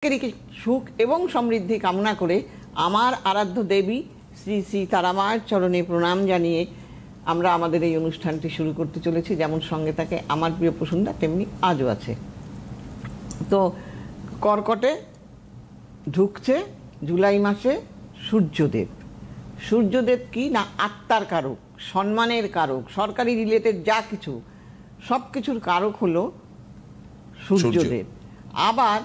সুখ এবং সমৃদ্ধি কামনা করে আমার আরাধ্য দেবী শ্রী শ্রী তারামায়ের চরণে প্রণাম জানিয়ে আমরা আমাদের এই অনুষ্ঠানটি শুরু করতে চলেছি। যেমন সঙ্গে থাকে আমার প্রিয় প্রসূনদা, তেমনি আজও আছে। তো কর্কটে ঢুকছে জুলাই মাসে সূর্যদেব। সূর্যদেব কি না আত্মার কারক, সম্মানের কারক, সরকারি রিলেটেড যা কিছু সব কিছুর কারক হলো সূর্যদেব। আবার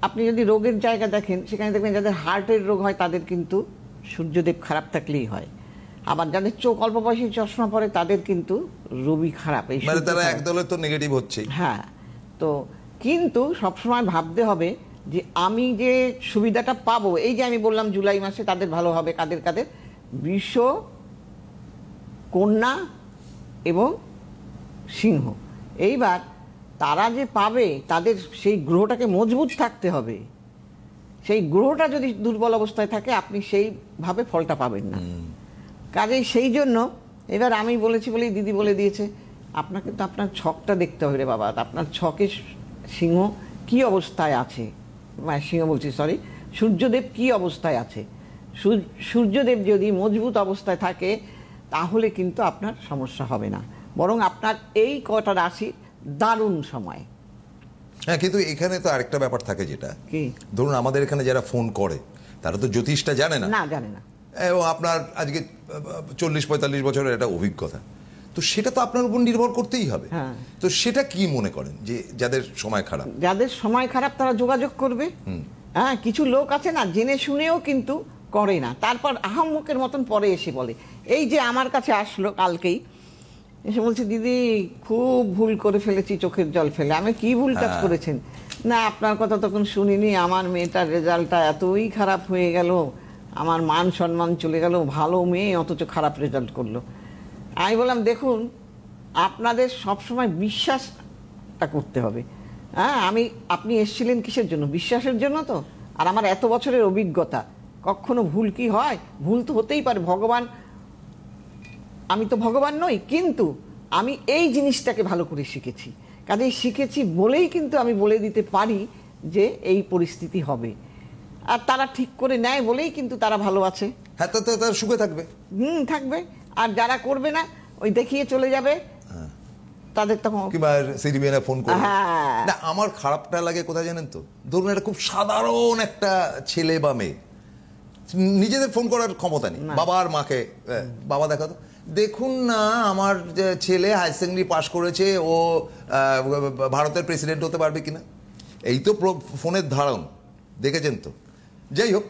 আপনি যদি রোগের জায়গা দেখেন, সেখানে দেখবেন যাদের হার্টের রোগ হয় তাদের কিন্তু সূর্যদেব খারাপ থাকলেই হয়। আবার যাদের চোখ অল্প বয়সী চশমা পরে তাদের কিন্তু রবি খারাপ। এই মানে তারা একদলে তো নেগেটিভ হচ্ছে। হ্যাঁ, তো কিন্তু সবসময় ভাবতে হবে যে আমি যে সুবিধাটা পাবো, এই যে আমি বললাম জুলাই মাসে তাদের ভালো হবে, কাদের কাদের, বৃষ, কন্যা এবং সিংহ। এইবার তারা যে পাবে তাদের সেই গ্রহটাকে মজবুত থাকতে হবে। সেই গ্রহটা যদি দুর্বল অবস্থায় থাকে আপনি সেইভাবে ফলটা পাবেন না। কাজেই সেই জন্য এবার আমি বলেছি বলেই দিদি বলে দিয়েছে, আপনাকে তো আপনার ছকটা দেখতে হবে রে বাবা। আপনার ছকে সিংহ কি অবস্থায় আছে, সিংহ বলছি সরি, সূর্যদেব কি অবস্থায় আছে। সূর্যদেব যদি মজবুত অবস্থায় থাকে তাহলে কিন্তু আপনার সমস্যা হবে না, বরং আপনার এই কটা রাশি দারুণ সময়। হ্যাঁ, কিন্তু এখানে তো আরেকটা ব্যাপার থাকে, যেটা কি ধরুন আমাদের এখানে যারা ফোন করে তারা তো জ্যোতিষটা জানে না। না, জানে না। এবং আপনার আজকে 40-45 বছরের একটা অভিজ্ঞতা, তো সেটা তো আপনার উপর নির্ভর করতেই হবে। হ্যাঁ, তো সেটা কি মনে করেন যে যাদের সময় খারাপ, যাদের সময় খারাপ তারা যোগাযোগ করবে। হ্যাঁ, কিছু লোক আছে না জেনে শুনেও কিন্তু করে না, তারপর আহাম্মকের মতন পরে এসে বলে। এই যে আমার কাছে আসলো কালকেই, এসে বলছে দিদি খুব ভুল করে ফেলেছি, চোখের জল ফেলে। আমি কি ভুল কাজ করেছেন? না আপনার কথা তখন শুনিনি, আমার মেয়েটার রেজাল্টটা এতই খারাপ হয়ে গেল, আমার মান সম্মান চলে গেল, ভালো মেয়ে অথচ খারাপ রেজাল্ট করলো। আমি বললাম দেখুন, আপনাদের সবসময় বিশ্বাসটা করতে হবে। হ্যাঁ, আপনি এসেছিলেন কিসের জন্য? বিশ্বাসের জন্য তো। আর আমার এত বছরের অভিজ্ঞতা, কখনো ভুল কি হয়? ভুল তো হতেই পারে, ভগবান, আমি তো ভগবান নই, কিন্তু আমি এই জিনিসটাকে ভালো করে শিখেছি। কাজেই শিখেছি বলেই কিন্তু আমি বলে দিতে পারি যে এই পরিস্থিতি হবে, আর তারা ঠিক করে নেয় বলেই কিন্তু তারা ভালো আছে। হ্যাঁ, তো তারা সুখে থাকবে। থাকবে। আর যারা করবে না, ওই দেখিয়ে চলে যাবে, তাদের তখন কিংবা সিরিমিয়ানা ফোন করে। হ্যাঁ, না, আমার খারাপটা লাগে কোথায় জানেন তো? ধরুন একটা খুব সাধারণ একটা ছেলে বা মেয়ে, নিজেদের ফোন করার ক্ষমতা নেই, বাবা আর মাকে, বাবা দেখাতো, দেখুন না আমার ছেলে হায়ার সেকেন্ডারি পাশ করেছে, ও ভারতের প্রেসিডেন্ট হতে পারবে কিনা। এই তো ফোনের ধারণ, দেখেছেন তো। যাই হোক।